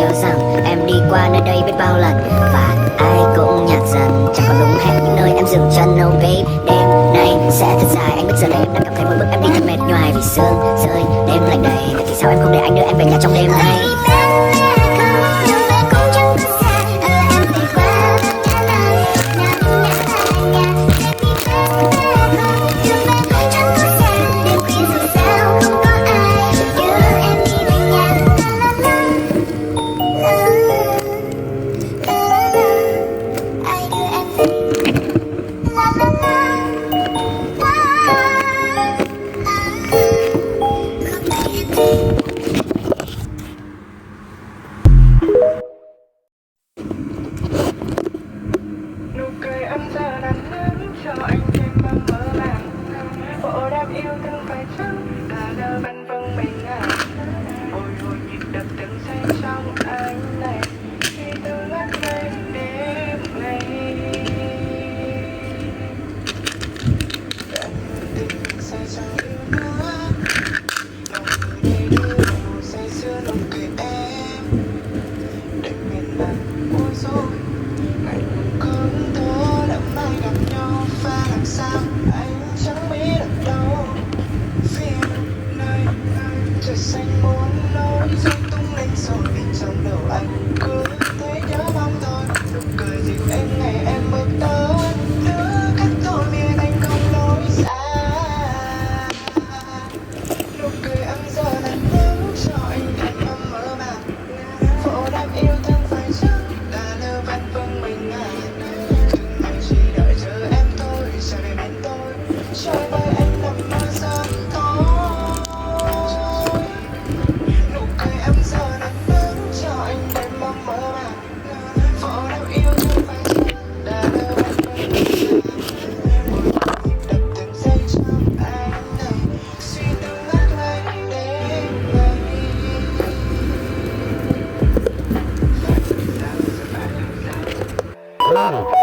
nhớ rằng em đi qua nơi đây biết bao lần và ai cũng nhạt dần, chẳng còn đúng hẹn những nơi em dừng chân. No babe, đêm nay sẽ thật dài, anh biết giờ này em đang cảm thấy mỗi bước em đi thật mệt nhoài vì sương rơi đêm lạnh đầy. Vậy thì sao em không để anh đưa em về nhà trong đêm nay? Nụ cười ấm giờ đang nắng cho anh thêm mong mơ màng. Bộ đam yêu thương phải chăng là nơi băn vâng mình à? Bồi hồi nhịp đập từng giây trong anh này khi từ ngất ngây đêm nay. Đã như tình say trong yêu nữa, lòng người đây đưa vào say sưa nụ cười em. Đêm miền Bắc bối rối, ngày không thơ đã mai gặp nhau và làm sao anh chẳng biết được đâu. Phim nơi trời xanh muốn nói gió tung lên rồi vì trong đầu anh cứ thấy nhớ mong thôi. Nụ cười dịu em ngày em bước tới nữa cách thôi miền anh không lối xa. Nụ cười ấm giờ là nắng cho anh thêm mong mơ màng. Phổ đam yêu thương phải chăng là nơi văn vương mình à? Từng ngày chỉ đợi chờ em thôi, chờ về bên tôi chơi với anh nằm mơ sớm tối. Nụ cười em giờ là nắng cho anh thêm mong mơ màng. Phổ đam yêu thương phải chăng là nơi văn vương mình à? Mỗi nhịp đập từng giây trong anh này suy tư ngất ngây đêm nay. Phải làm sao giờ phải làm sao?